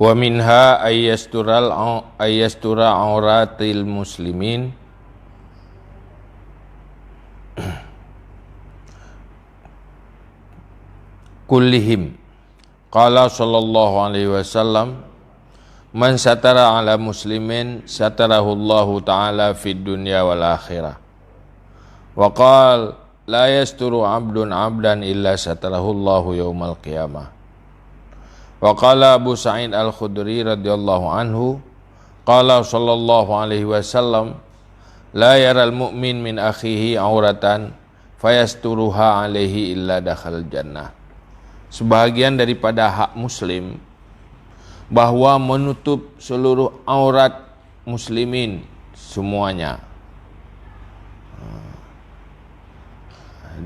Wa minha ayyastura auratil muslimin kullihim. Qala sallallahu alaihi wasallam, man satara ala muslimin satarahu Allahu ta'ala fid dunya wal akhirah. Wa qala la yasturu abdun abdan illa satarahu Allahu yaumal qiyamah. Wa qala Abu Sa'id Al-Khudri radhiyallahu anhu, qala sallallahu alaihi wasallam, la yaral mu'min min akhihi auratan fayasturuha alaihi illa dakhal jannah. Sebahagian daripada hak muslim bahwa menutup seluruh aurat muslimin semuanya.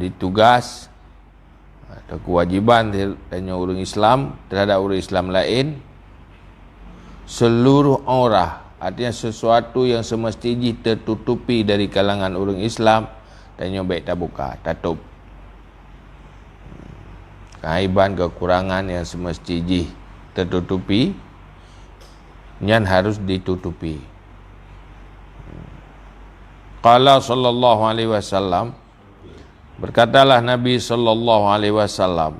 Ditugas atau kewajiban tanya orang Islam terhadap orang Islam lain, seluruh aurah, artinya sesuatu yang semestinya tertutupi dari kalangan orang Islam, tanya baik tak buka, tutup. Keaiban, kekurangan yang semestinya tertutupi yang harus ditutupi. Qala sallallahu alaihi wasallam, berkatalah Nabi sallallahu alaihi wasallam,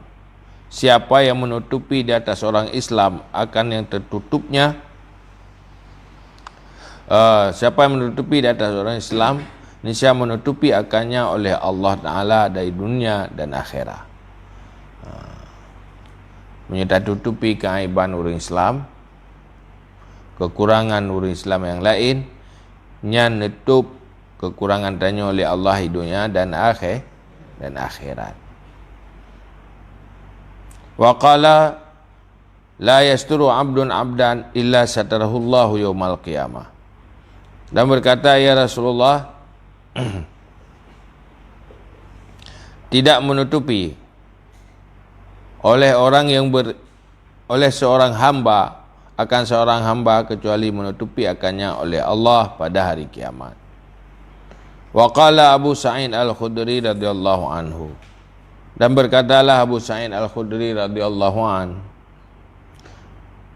siapa yang menutupi di atas orang Islam akan yang tertutupnya, siapa yang menutupi di atas orang Islam, niscaya menutupi akannya oleh Allah Ta'ala dari dunia dan akhirat. Menyerta tutupi keaiban orang Islam, kekurangan orang Islam yang lain, yang nutup kekurangan tanya oleh Allah di dunia dan akhirat. Wa qala la yasturu abdun abdan illa satarahullahu yaumal qiyamah. Dan berkata, ya Rasulullah, tidak menutupi oleh seorang hamba akan seorang hamba kecuali menutupi akannya oleh Allah pada hari kiamat. Wa qala Abu Sa'id Al-Khudri radhiyallahu anhu, dan berkatalah Abu Sa'id Al-Khudri radhiyallahu anhu,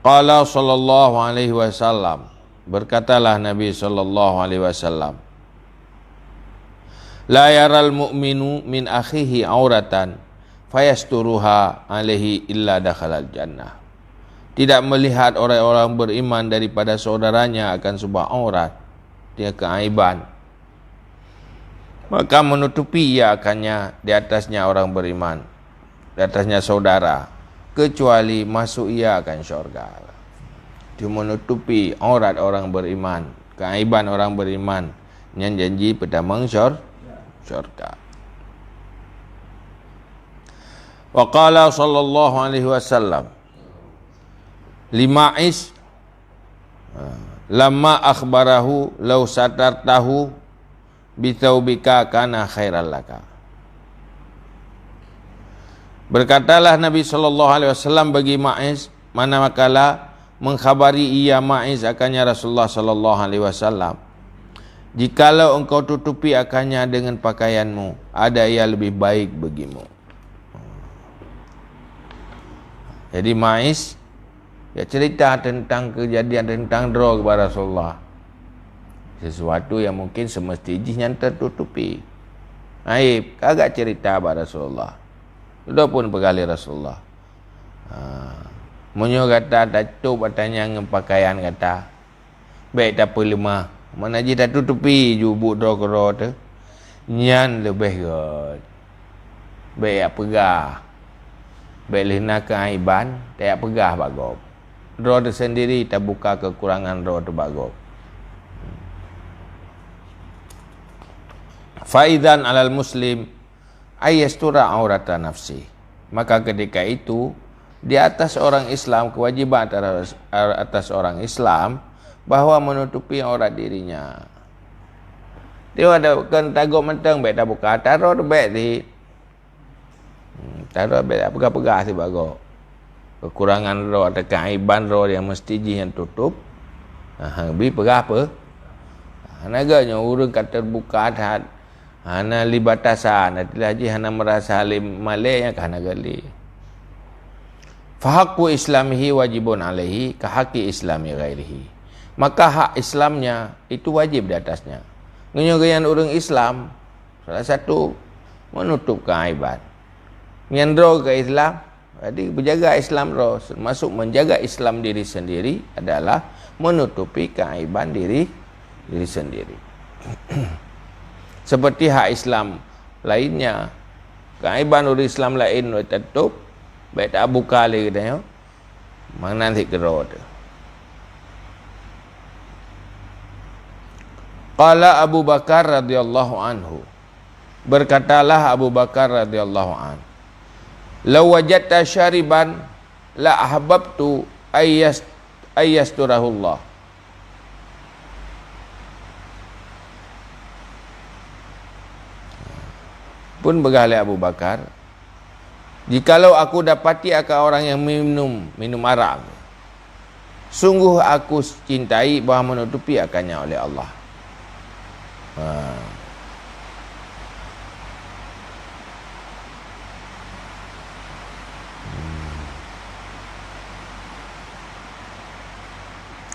qala sallallahu alaihi wasallam, berkatalah Nabi sallallahu alaihi wasallam, la yaral mu'minu min akhihi auratan fayasturuha alaihi illa dakhalal jannah. Tidak melihat orang-orang beriman daripada saudaranya akan sebuah aurat, dia keaiban, maka menutupi ia akannya di atasnya orang beriman, di atasnya saudara, kecuali masuk ia akan syurga. Dia menutupi aurat orang beriman, keaiban orang beriman, yang janji pertama syurga. Wa qala sallallahu alaihi wasallam lima'is lamma akhbarahu law satartahu bithaubika kana khairal laka. Berkatalah Nabi sallallahu alaihi wasallam bagi Ma'iz manakala mengkhabari ia Ma'iz akannya Rasulullah sallallahu alaihi wasallam, jikalau engkau tutupi akannya dengan pakaianmu, ada ia lebih baik bagimu. Jadi Ma'iz dia cerita tentang kejadian tentang draw kepada Rasulullah, sesuatu yang mungkin semestinya yang tertutupi. Aib, kagak cerita kepada Rasulullah. Sudah pun pegali Rasulullah. Munyo kata tutup katanya dengan pakaian kata. Baik tak apa lemah. Mana je tak tutupi jubuk draw tu. Nyan lebih god. Baik pegah. Baik lena keaiban, tak pegah bagop. Draw tu sendiri tak buka kekurangan draw tu bagop. Faidan alal muslim ayyastura aurata nafsi. Maka ketika itu di atas orang Islam, kewajiban atas orang Islam bahawa menutupi aurat dirinya. Dia ada kan tagok mentang baik tak buka, taruh baik di taruh baik pegah-pegah si bagok. Kekurangan roh atau keaiban roh yang mesti yang tutup. Bi pegah apa? Naganya urang kata terbuka hat. Hana libatasan, nanti lagi hana merasa halim malay yang kana gali. Fahaqqu islamihi wajibun alaihi kahaqi islami ghairihi. Maka hak Islamnya itu wajib di atasnya. Ngenyogayan orang Islam, salah satu menutupkan aiban. Nyandro ke Islam, jadi menjaga Islam roh, termasuk menjaga Islam diri sendiri adalah menutupi keaiban diri sendiri. Seperti hak Islam lainnya, keaiban orang Islam lain tertutup, baik tak buka lagi katanya, mana nanti kerod. Qala Abu Bakar radhiyallahu anhu, berkatalah Abu Bakar radhiyallahu anhu, law wajadta syariban la ahbabtu ayyasturahullah. Pun berkata Abu Bakar, jikalau aku dapati akan orang yang minum arak, sungguh aku cintai bahawa menutupi akannya oleh Allah.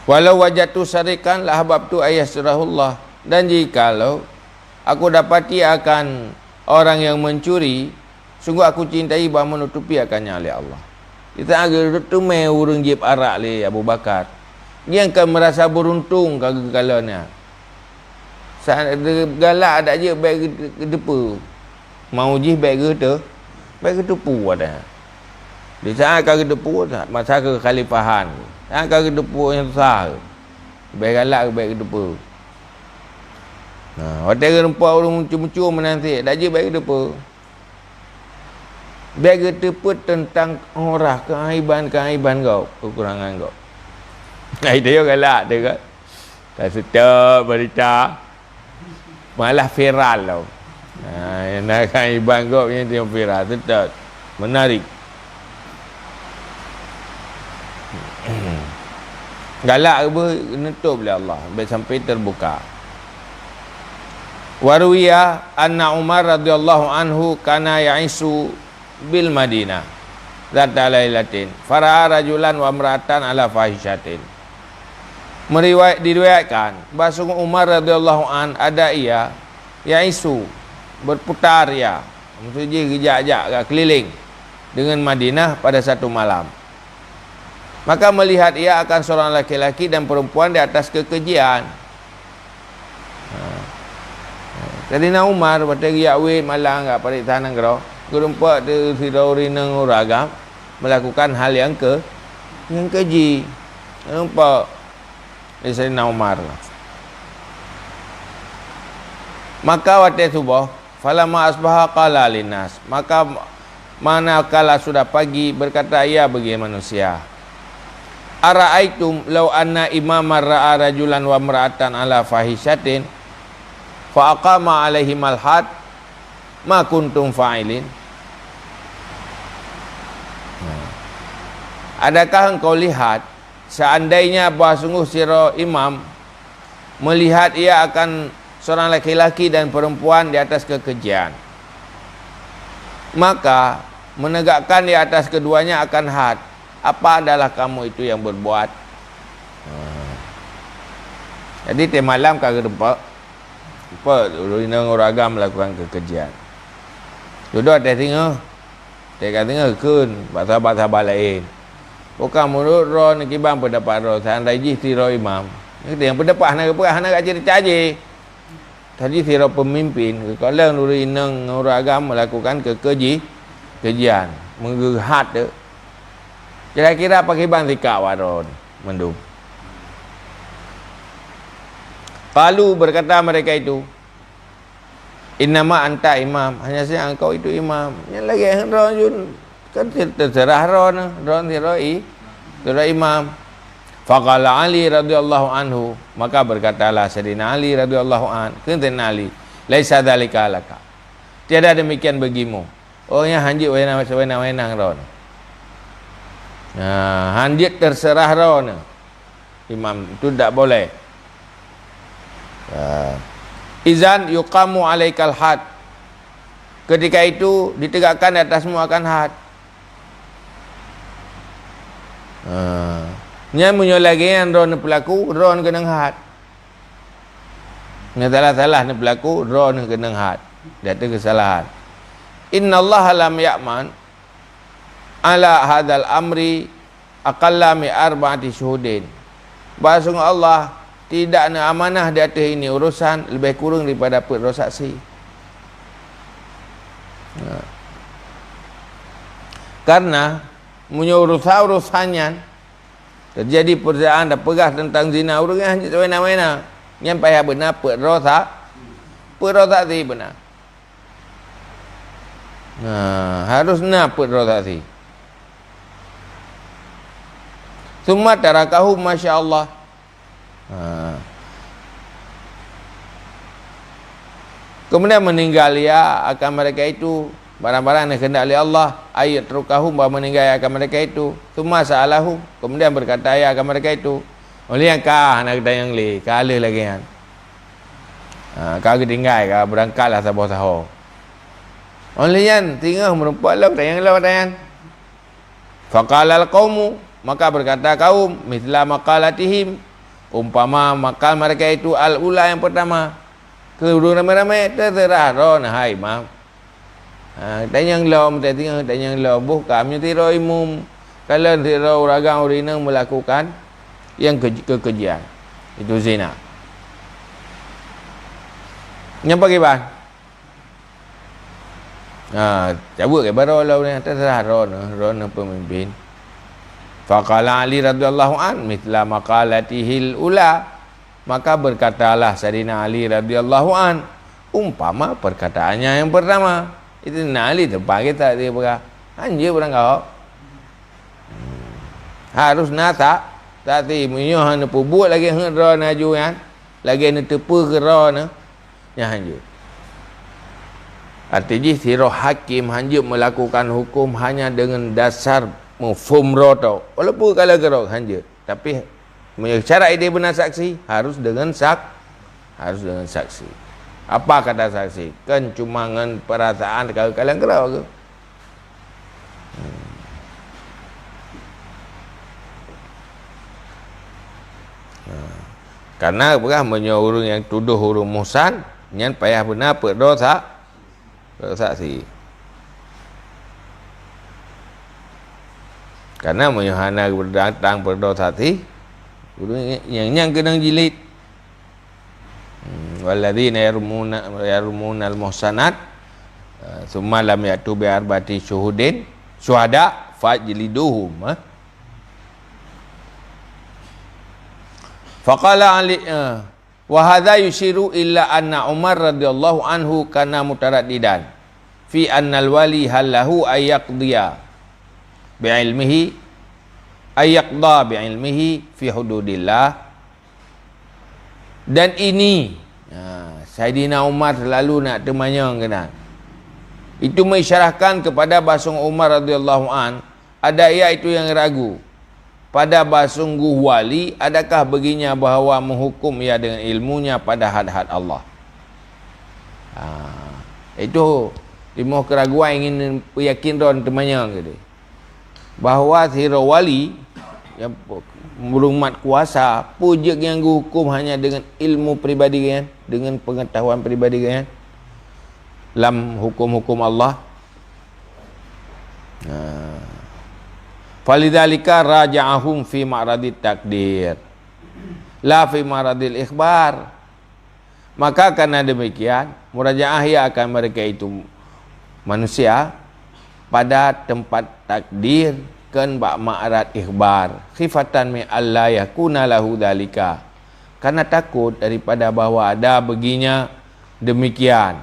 Walau wajatu syarikan la ahbabtu ayyasturahullah. Dan jikalau aku dapati akan orang yang mencuri, sungguh aku cintai bahawa menutupi akannya oleh Allah. Kita agak tumai urung jib arak le Abu Bakar. Dia akan merasa beruntung kagak-kalanya. Galak ada je baik depa. Mau jih baik ke baik depu ada. Di saat kagak depu masa ke khalifahan. Kagak depu yang sah. Baik galak baik depu. Nah, hotel rempak orang muncul-muncul menanti, dak je baik depa. Baik depa tentang orang keaiban kau, kekurangan kau. Ai dia galak dia kan. Tak sedap berita. Malah viral tau. Yang nak keaiban kau yang dia viral, sedap. Menarik. Galak ke nutup oleh Allah sampai terbuka. Waruya anna Umar radhiyallahu anhu kana ya'isu bil Madinah zata lailatin fara'a rajulan wa imra'atan ala fahishatin. Diriwayatkan bahawa Umar radhiyallahu an ada ia ya'isu berputar ya, maksudnya gejak-gejak keliling dengan Madinah pada satu malam. Maka melihat ia akan seorang laki-laki dan perempuan di atas kekejian. Jadi na Umar pada giak wit malang enggak parik tanang kero. Gerempak tu sidori nang ragam melakukan hal yang keji. Nampak di Sayyidina Umar. Maka waktu subuh, falamma asbaha qala linnas. Maka manakala sudah pagi berkata ia bagi manusia. Ara'aitum law anna imamar ra'a rajulan wa imra'atan ala fahishatin fa aqama alaihim al-had ma kuntum fa'ilin. Adakah engkau lihat seandainya bahawa sungguh sira imam melihat ia akan seorang laki-laki dan perempuan di atas kekejian, maka menegakkan di atas keduanya akan had, apa adalah kamu itu yang berbuat? Jadi tiap malam kagak dempak apa orang agam melakukan kekejian. Duduk ada tengah. Dia tengah kun bahasa-bahasa lain. Bukan menurut roh ni kibang pendapat roh seandainya jisti roh imam. Ini yang pendapat nak nak cerita-cerita. Tadi si roh pemimpin kalau nurut inang orang agam melakukan kekejian, menggehat tu. Kira-kira pakai bang sikap waron mendung. Lalu berkata mereka itu, innama anta imam, hanya saja engkau itu imam. Yang lagi roh jun kan terserah roh terserah imam. Faqala Ali radhiyallahu anhu, maka berkatalah Sayyidina Ali radhiyallahu an, kenten Ali, laisa dzalika laka. Tiada demikian bagimu. Oh yang hanjit wenang roh. Nah, hanjit terserah roh. Imam itu tak boleh. Izan yuqamu alaikal had. Ketika itu ditegakkan di atasmu akan had. Nya munyo lagi yang ron pelaku ron kena hat. Nya salah-salah ni pelaku ron kena hat. Dia tu kesalahan. Innallaha lam ya'man ala hadzal amri aqalla mi arba'ati syuhudin. Bahasanya Allah tidak nak amanah di atas ini urusan lebih kurang daripada 4 saksi. Karena urusannya terjadi perbezaan dan pegas tentang zina orang yang hanya wena-wena yang payah benar perrosak si benar. Harus nak perrosak si. Summa tarakahu masya-Allah. Kemudian meninggal ia akan mereka itu barang-barang yang kehendak oleh Allah, ayat terukahum bahawa meninggal akan mereka itu. Summa sa'alahu, kemudian berkata ia akan mereka itu. Oleh yang kah nak kata yang le, kala lagi kan. Kau ketinggal kau berangkatlah sabar-sabar. Oleh yang tinggal merempat lah kata yang lah kata yang. Faqala al-qaumu, maka berkata kaum mithla maqalatihim, umpama makal mereka itu al-ula yang pertama. Kedua ramai-ramai terserah ron hai maaf. Tanya yang law tanya yang law buh kami tiro imum kalau tiro uragang urina melakukan yang kekejian itu zina. Yang bagi bang. Cabut ke baru law ni terserah ron pemimpin. Faqala Ali radhiyallahu an mithla maqalatihil ula, maka berkatalah Sayyidina Ali radhiyallahu an umpama perkataannya yang pertama. Itu Ali tempat kita dia berkata anjir orang kau harus nata tadi munyo hana buat lagi hendra naju kan lagi ni tepu ke ron nya hanjur. Artinya sirah hakim hanjur melakukan hukum hanya dengan dasar mafhum roto walaupun kalau gerok hanjur, tapi syarat dia benar saksi harus dengan saksi. Apa kata saksi? Kencumangan perasaan kalau kalian kerau ke? Karena bukan menyuruh yang tuduh huruf muhsan, yang payah benar berdosa saksi. Karena menyuhana berdatang berdosa saksi, yang kena jilid. Walladzina yarmuna al-muhsanat thumma lam yatu bi arba'ati syuhada fajliduhum. Faqala Ali wa hadza yushiru illa anna Umar radhiyallahu anhu kana mutaraddidan fi anna al-wali halahu ayyaqdiya bi ilmihi ayyaqda bi ilmihi fi hududillah. Dan ini Saidina Umar selalu nak temanyang kena. Itu mengisyarahkan kepada basung Umar radhiyallahu an, ada ia itu yang ragu pada basungguh wali adakah baginya bahawa menghukum ia dengan ilmunya pada had-had Allah. Itu lima keraguan ingin yakin don temanyang gitu. Bahawa sira wali yang berumat kuasa pujak yang hukum hanya dengan ilmu pribadi kan, dengan pengetahuan pribadi kan dalam hukum-hukum Allah. Falidzalika raja'ahum fi ma'radit takdir la fi ma'radil ikhbar. Maka karena demikian murajaah ia akan mereka itu manusia pada tempat takdir kan bak ma'rad ikhbar khifatan mi alla yakuna lahu dalika, karena takut daripada bahawa ada baginya demikian,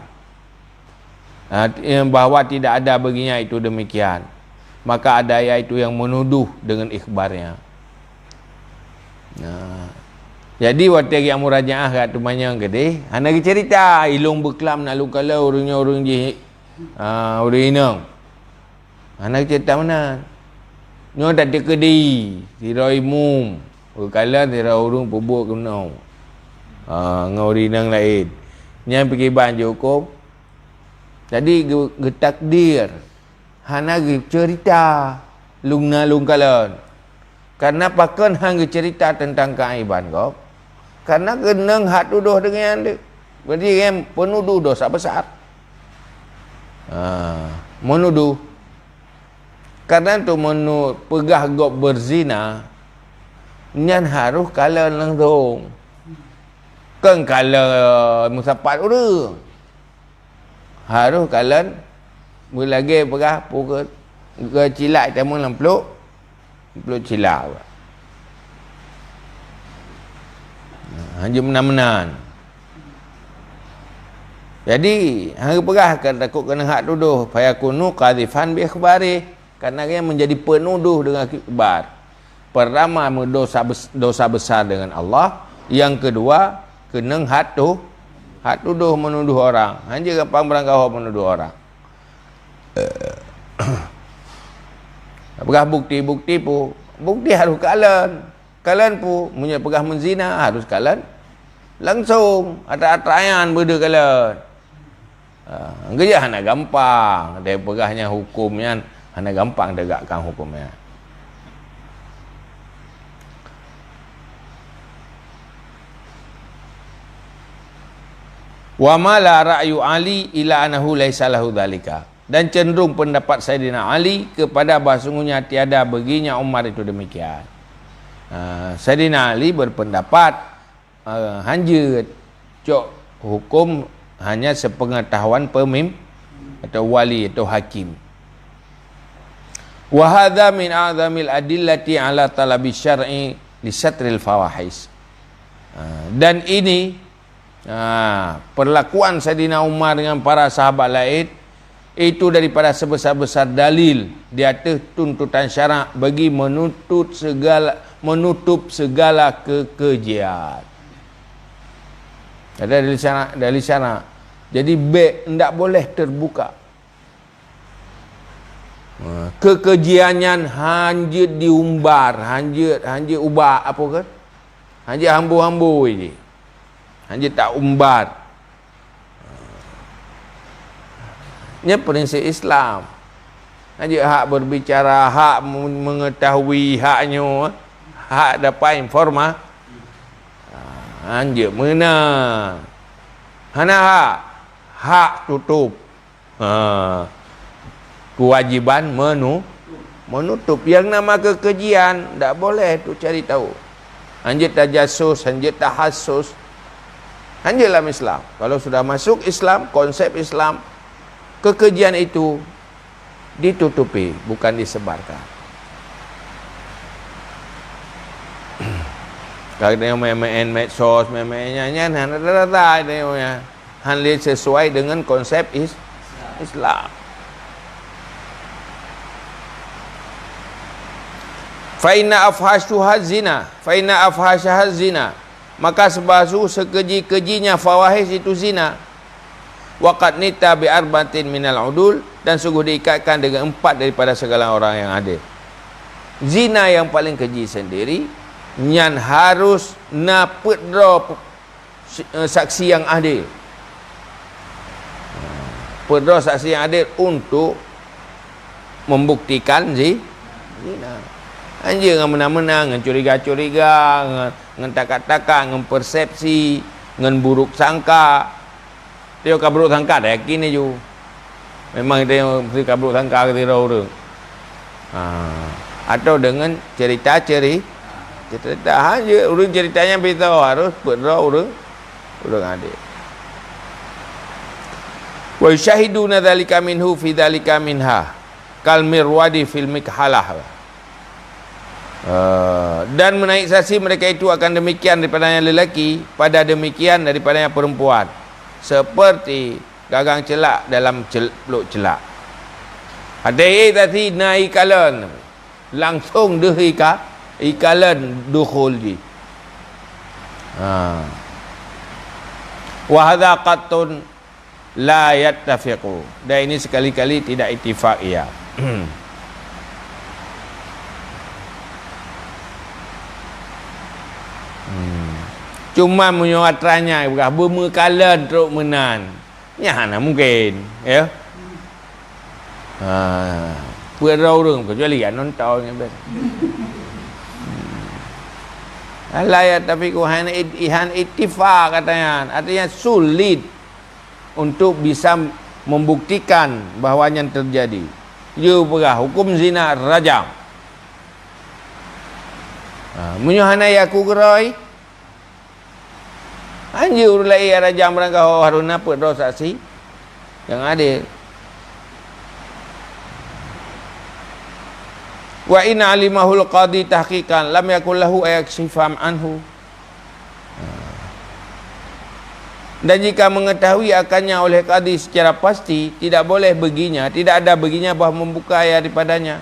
bahawa tidak ada baginya itu demikian, maka ada itu yang menuduh dengan ikhbarnya. Jadi waktu yang murajaah kat rumahnya gede anak cerita ilung beklam nak lukala urungnya urung ji urung inang anak cerita mana nyo tak tekedi tira imum kala tira urung pubuk kenau ngau rinang lain nya pergi ban hukum. Jadi getakdir hana cerita lungna lungkalan Karena pakan hang cerita tentang keaiban kau. Karena kena hat tuduh dengan dia. Berarti yang penuduh dosa besar. Menuduh. Karena tu pegah gop berzina, nyan harus kala langsung. Kan kala musapat orang. Harus kala boleh lagi pegah pukul ke cilak temu lampluk. Peluk cilak. Hanya menan-menan. Jadi hang pegah kan takut kena hak tuduh fayakunu qadhifan bi ikhbari, karena dia menjadi penuduh dengan ikhbar. Pertama dosa besar dengan Allah, yang kedua kena hak tuduh menuduh orang. Hanya gampang berangkau menuduh orang. Pegah bukti harus kalian pu punya pegah menzina harus kalian langsung ada atrayan benda kalian. Kerja hanya gampang dia pegahnya hukumnya, hanya gampang tegakkan hukumnya. Wa ma la ra'yu Ali ila anahu laisa lahu dzalika, dan cenderung pendapat Sayyidina Ali kepada bahasungguhnya tiada baginya Umar itu demikian. Sayyidina Ali berpendapat hanya cok hukum hanya sepengetahuan pemimpin atau wali atau hakim. Wa hadza min a'zamil adillati ala talabi syar'i li satril fawahis. Dan ini perlakuan Sayyidina Umar dengan para sahabat lain itu daripada sebesar-besar dalil di atas tuntutan syarak bagi menutup segala kekejian. Ada dari sana. Jadi beg tidak boleh terbuka. Kekejiannya hanjit diumbar, hanjit ubah apa kan? Hanjit hambu-hambu ini. Hanjit tak umbar. Ini prinsip Islam. Hanjit hak berbicara, hak mengetahui haknya, hak dapat informasi. Anjir menang. Hana hak tutup. Kewajiban menutup. Yang nama kekejian tak boleh tu cari tahu. Anjir tajasus, anjir tahassus. Anjir dalam Islam. Kalau sudah masuk Islam, konsep Islam, kekejian itu ditutupi, bukan disebarkan. Kalau dia main medsos, main-mainnya rata-rata dia handle sesuai dengan konsep Islam. Fa inna afhashuha zina, maka sebasu sekeji-kejinya fawahis itu zina. Waqad nita bi arbatin minal udul, dan sungguh diikatkan dengan 4 daripada segala orang yang adil. Zina yang paling keji sendiri nyan harus na pedro saksi yang adil. Pedro saksi yang adil untuk membuktikan zina. Anjir dengan menang-menang, dengan curiga-curiga, dengan takak-takak, dengan persepsi, dengan buruk sangka. Dia buruk sangka dah yakin je. Memang dia buruk sangka ke orang. Atau dengan cerita hanya urang ceritanya beritahu harus berdoa urang ada. Wa yushahiduna dzalika minhu fi dzalika minha kal mirwadi fil mikhalah. Dan menaik saksi mereka itu akan demikian daripadanya lelaki, pada demikian daripadanya perempuan, seperti gagang celak dalam peluk celak. Hadai tadi naik kalan langsung dehika ikalan dukhul di. Wa hadza qattun la yattafiqu. Dan ini sekali-kali tidak ittifaq ya. Cuma menyuatranya bermekalan teruk menan. Ya mana mungkin, ya. Berorang kecuali kan nonton La yattafiqu ihan ittifaq katanya. Artinya sulit untuk bisa membuktikan bahawanya terjadi. Dia perah hukum zina rajam. Menyuhana yaku gerai. Anjur lai rajam rangka harun apa dosa saksi yang adil. Wa in alimahul qadi tahqiqan lam yakul lahu ayaksifam anhu. Dan jika mengetahui akannya oleh qadi secara pasti, tidak boleh baginya, tidak ada baginya bahawa membuka ayat daripadanya.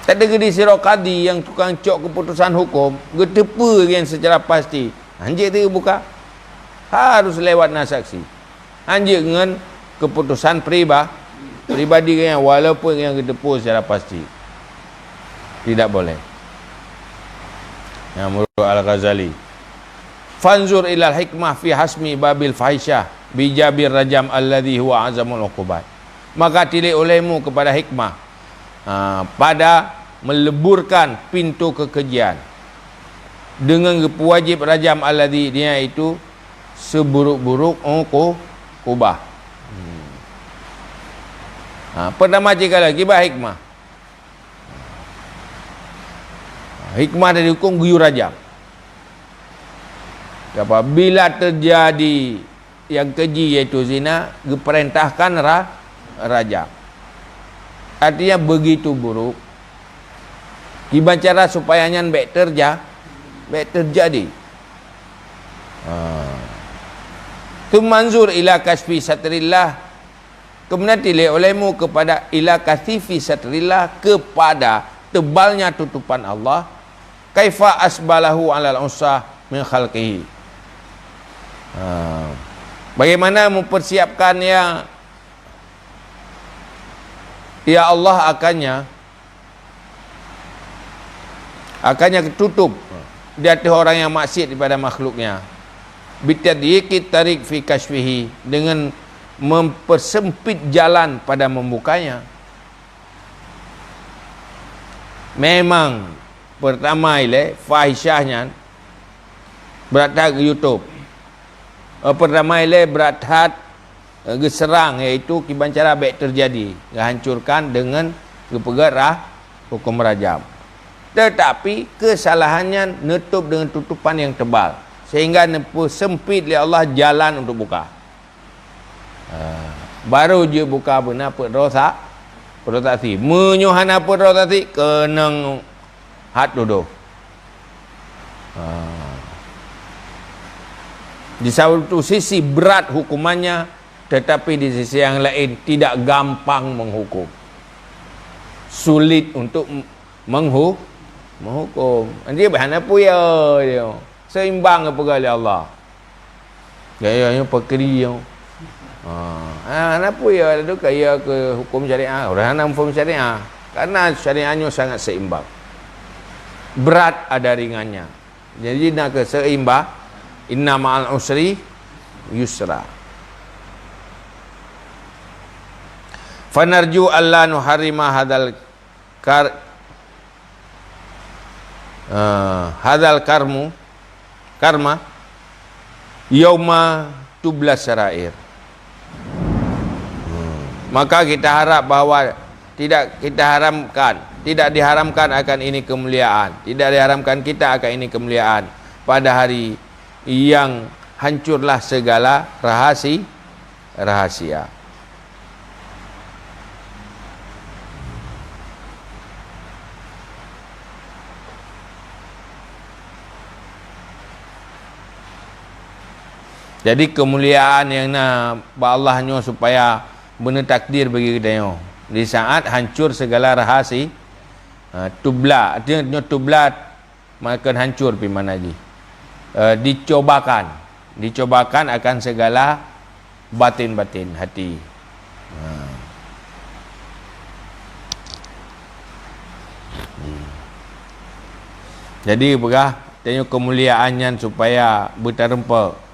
Tak ada gedi sirah qadi yang tukang cok keputusan hukum, getepa yang secara pasti. Anjir tu buka. Harus lewat nasaksi. Anjir dengan keputusan pribadi yang walaupun yang getepa secara pasti. Tidak boleh. Yang menurut Al-Ghazali. Fanzur ilal hikmah fi hasmi babil fahisyah bijabir rajam alladhi huwa azamul uqubat. Maka tilik olehmu kepada hikmah pada meleburkan pintu kekejian dengan wajib rajam alladhi, dia itu seburuk-buruk uqubah. Pertama jika lagi hikmah. Hikmah dari hukum guyur rajam. Apabila terjadi yang keji iaitu zina, diperintahkan rajam. Artinya begitu buruk. Gimana cara supayanya baik terjadi. Tu manzur ila kasfi satrillah. Kemudian tilai olehmu kepada ila kasfi satrillah, kepada tebalnya tutupan Allah. Kaifa asbalahu alal usah min khalqihi. Bagaimana mempersiapkan ya Allah akannya ketutup di atas orang yang maksiat daripada makhluknya. Bitadyiqit tarik fi kashfihi, dengan mempersempit jalan pada membukanya. Memang pertama ile fahisyahnya berat ke YouTube. Pertama ile berat geserang, iaitu kiban cara baik terjadi, hancurkan dengan kepegat hukum rajam. Tetapi kesalahannya nutup dengan tutupan yang tebal, sehingga sempit oleh Allah jalan untuk buka. Baru je buka benar protasi. Menyuhan apa protasi? Kenang hat duduk. Di satu sisi berat hukumannya, tetapi di sisi yang lain tidak gampang menghukum. Sulit untuk menghukum. Dia bahan apa ya dia? Seimbang apa kali Allah. Gaya pekeri yang. Apa ya itu kaya ke hukum syariah. Orang hukum syariah. Karena syariahnya sangat seimbang. Berat ada ringannya. Jadi nak ke seimbang. Inna ma'al usri yusra. Fanarju alla nuharrima hadal karma yauma tublas syara'ir. Maka kita harap bahawa tidak diharamkan akan ini kemuliaan, tidak diharamkan kita akan ini kemuliaan pada hari yang hancurlah segala rahasia. Jadi kemuliaan yang Allahnya supaya benar takdir bagi kita di saat hancur segala rahasia. Tubla, artinya tubla maka hancur pi mana ji. Dicobakan akan segala batin-batin hati. Jadi begah tengok kemuliaannya supaya berterempa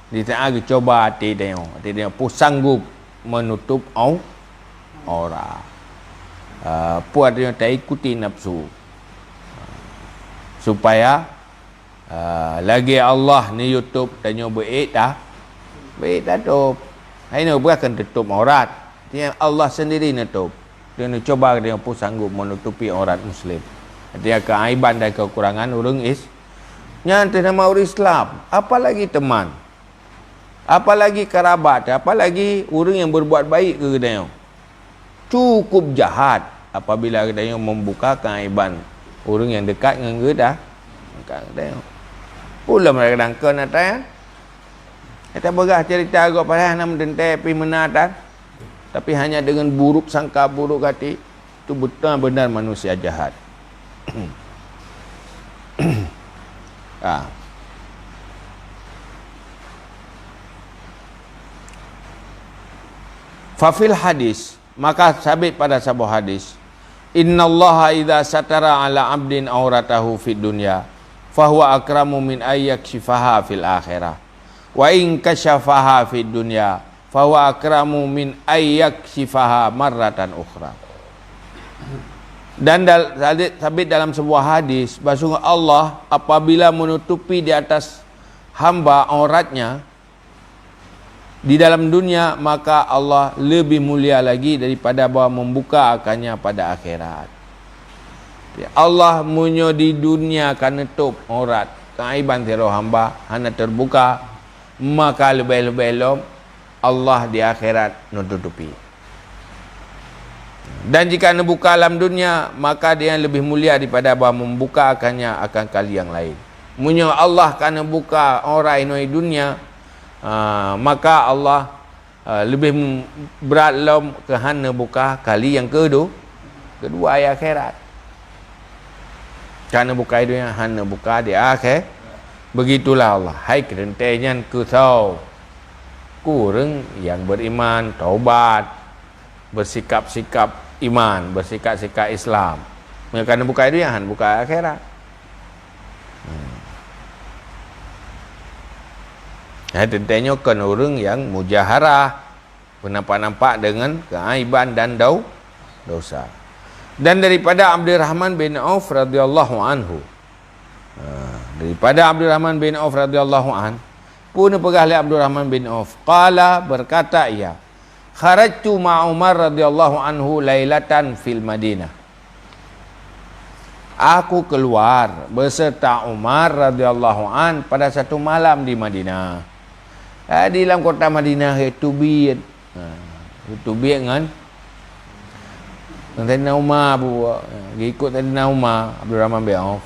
di tengah coba hati tengok pun sanggup menutup orang. Puas dia tak ikuti nafsu. Supaya lagi Allah ni YouTube tanya baik dah. Baik dah tutup. Ini bukan tutup aurat. Dia Allah sendiri nutup. Dia nak coba dia pun sanggup menutupi aurat Muslim. Dia keaiban dan kekurangan orang yang nama orang Islam. Apalagi teman. Apalagi kerabat. Apalagi orang yang berbuat baik ke dia. Cukup jahat apabila dia membuka keaiban orang yang dekat dengan dia. Dekat dia. Pula mereka dangkan atas. Kita bergah cerita agak pada nama dentai pergi menatan. Tapi hanya dengan buruk sangka, buruk hati. Itu benar-benar manusia jahat. Fafil hadis, maka sabit pada sebuah hadis, innallaha idza satara ala abdin auratahu fid dunya fahuwa akramu min ayyakshifaha fil akhirah wa in kashafaha fid dunya fahuwa akramu min ayyakshifaha marratan ukhra. Dan sabit dalam sebuah hadis, bahwa Allah apabila menutupi di atas hamba auratnya di dalam dunia, maka Allah lebih mulia lagi daripada bahwa membuka akannya pada akhirat. Allah munyo di dunia akan nutup aurat, keaiban tiro hamba hanya terbuka, maka lebih-lebih Allah di akhirat nutupi. Dan jika anda buka alam dunia, maka dia lebih mulia daripada bahawa membuka akannya akan kali yang lain. Munyo Allah akan buka orang ini dunia, maka Allah lebih berat lom kehana buka kali yang kedua ayat akhirat. Kerana buka dunia hana buka di akhir. Begitulah Allah. Hai kerentenya kusau kurang yang beriman, taubat, bersikap-sikap iman, bersikap-sikap Islam. Kerana buka dunia hana buka akhirat. Tentunya kan orang yang mujaharah, bernampak-nampak dengan keaiban dan dosa. Dan daripada Abdurrahman bin Auf radhiyallahu anhu, daripada Abdurrahman bin Auf radhiyallahu an, pun pegah Abdurrahman bin Auf qala, berkata ia, kharajtu ma Umar radhiyallahu anhu lailatan fil Madinah. Aku keluar beserta Umar radhiyallahu an pada satu malam di Madinah. Di dalam kota Madinah itu biat. Itu biat kan? Sayyidina Umar ikut Sayyidina Umar Abdurrahman bin Auf.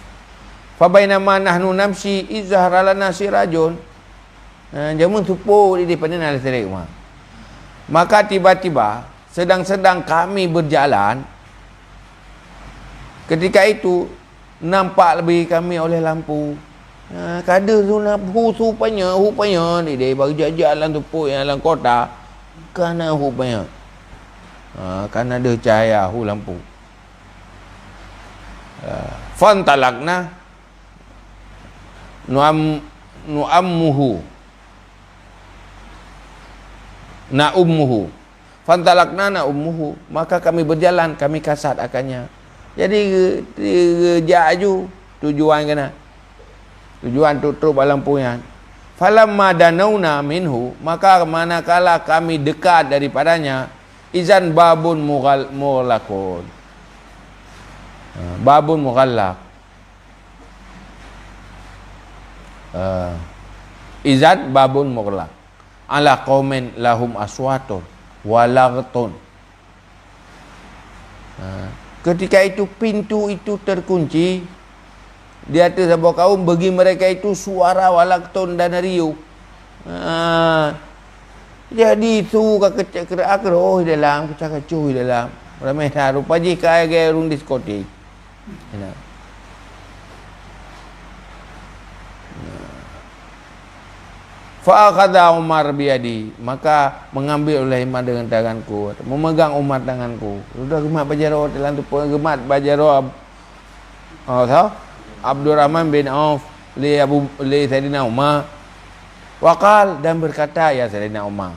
Fa bainama nahnu namshi izhara lana sirajun. Jamun tupu di depan ala Sayyidina Umar. Maka tiba-tiba sedang-sedang kami berjalan, ketika itu nampak lebih kami oleh lampu. Kada tu rupanya ni dia bagi jalan tu yang dalam kota kerana rupanya kerana ada cahaya lampu. Fantalakna nu'ammuhu maka kami berjalan, kami kasat akannya. Jadi jaju tujuan kena. Tujuan tutup lampunya. Falamma danauna minhu, maka manakala kami dekat daripadanya, izan babun mughallaqun. Babun mughallaq. Izan babun mughallaq. Ala qaumin lahum aswatun walaghtun. Ketika itu pintu itu terkunci. Di atas sebuah kaum, bagi mereka itu suara walaghtun dan riuh. Jadi itu kecak kerak keroh dalam kecak-kecuh dalam ramai dah rupa jika gaya rung diskotik. Fa akhadha Umar biyadi, maka mengambil oleh Umar dengan tanganku, memegang Umar tanganku. Sudah gemat bajaro dalam tu gemat bajaro Abdurrahman bin Auf li Sayyidina Umar. Waqal, dan berkata ya Sayyidina Umar,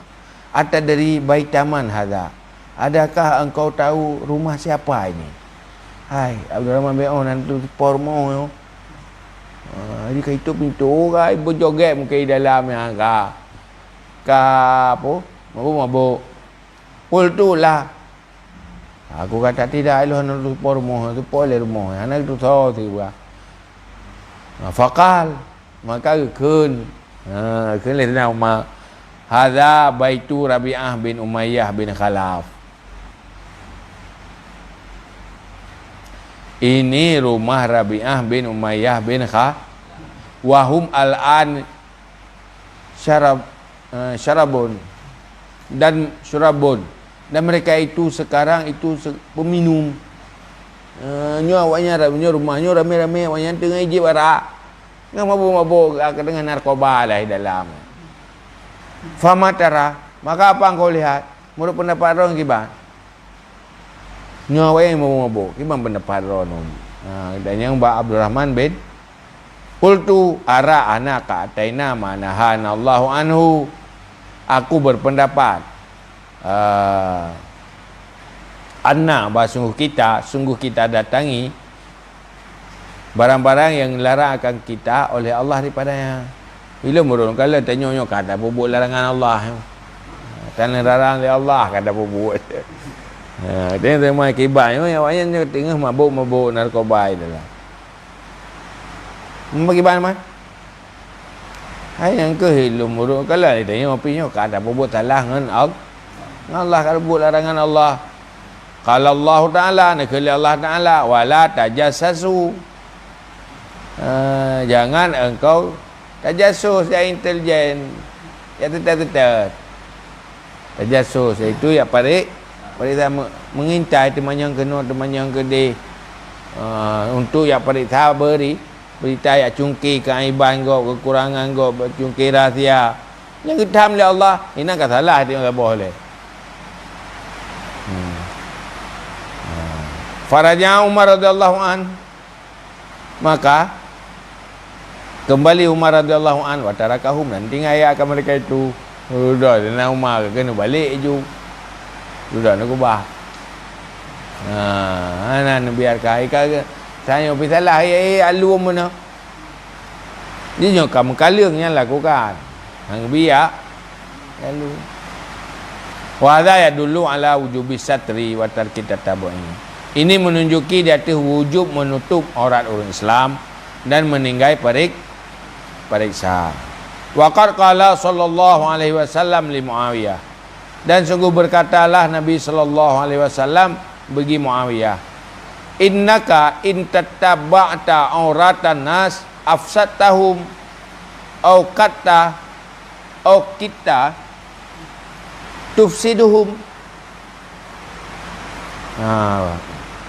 atadri baitaman hadza, adakah engkau tahu rumah siapa ini? Hai, Abdul Rahman bin Auf nanti pormo. Dia kata pintu orang berjoget mungkin dalam yang apa? Mabuk. Qultu lah. Aku kata tidak, ilah nak tupor rumah, tupor le rumah. Anak tu tahu tu bah. Faqal, maka keun. Keun le nama hadza baitu Rabi'ah bin Umayyah bin Khalaf. Ini rumah Rabi'ah bin Umayyah bin Khalaf. Wahum al-an syarabun dan syurabun. Dan mereka itu sekarang itu peminum. Awaknya rumahnya ramai-ramai awaknya tengah ijib arak. Dengan mabuk-mabuk dengan narkoba lah di dalam. Famatara, maka apa engkau lihat? Menurut pendapat orang kiban. Awaknya yang mabuk-mabuk, kiban pendapat orang. Dan yang Abdul Rahman bin Qultu ara anaka ataina manahan Allahu anhu. Aku berpendapat anna sungguh kita datangi barang-barang yang dilarang akan kita oleh Allah daripadanya. Bila murun kalau tanya-tanya kata buat larangan Allah. Tanah larang oleh Allah kata buat. Dia mai kibai yang awaknya tengah mabuk narkoba itulah. Bagi mana? Hai yang ke hilum murun kalau tanya opinion kata buat salah dengan Allah kalau buat larangan Allah. Kalau Allah Ta'ala nak kali Allah Ta'ala wala tajassasu. Jangan engkau tajassus yang intelijen. Ya tetap. Tajassus itu ya parik mengintai teman yang kena teman yang gede. Untuk ya parik beri berita ya cungki keaiban kau kekurangan kau cungki rahsia. Yang kita oleh Allah ini kan salah dia enggak boleh. Faraja Umar radhiyallahu an, maka kembali Umar radhiyallahu an wa tarakahum, dan tinggalkan mereka itu. Sudah dan Umar kena balik je. Sudah nak ubah. Ana biarkan ai saya pergi salah alu mana. Dia nyokam kalung yang lakukan. Hang biar alu. Wa hadza yadullu ala wujubi satri wa tarki tatabu'i. Ini menunjuki di atas wujub menutup aurat orang Islam dan meninggai periksa. Waqad qala sallallahu alaihi wasallam li Muawiyah. Dan sungguh berkatalah Nabi sallallahu alaihi wasallam bagi Muawiyah, innaka in tattaba'ta auratan nas afsatahum au kita tufsiduhum.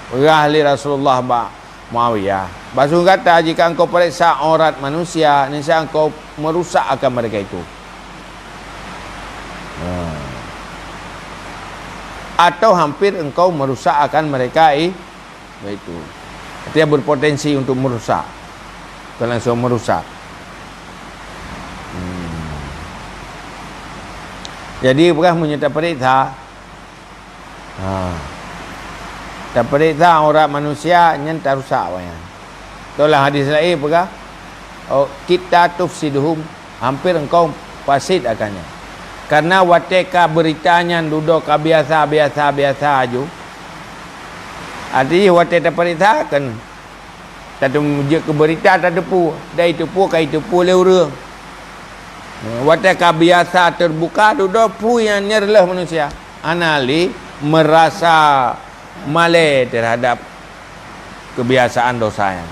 Ahli Rasulullah Muawiyah Rasul kata, jika engkau periksa aurat manusia, niscaya engkau merusak akan mereka itu. Atau hampir engkau merusak akan mereka itu. Artinya berpotensi untuk merusak. Bukan langsung merusak. Jadi bukan menyerta periksa. Tak periksa aurat manusia yang tak rusak wayang. Itulah hadis lain berkah. Kita tufsiduhum, hampir engkau fasid akannya. Karena wateka beritanya duduk biasa aja. Artinya watek tak periksa kan. Tak ada ke berita tak ada pu. Dah itu pu kai itu pu leurang. Wateka biasa terbuka duduk pu yang nyerlah manusia. Anali merasa malai terhadap kebiasaan dosa yang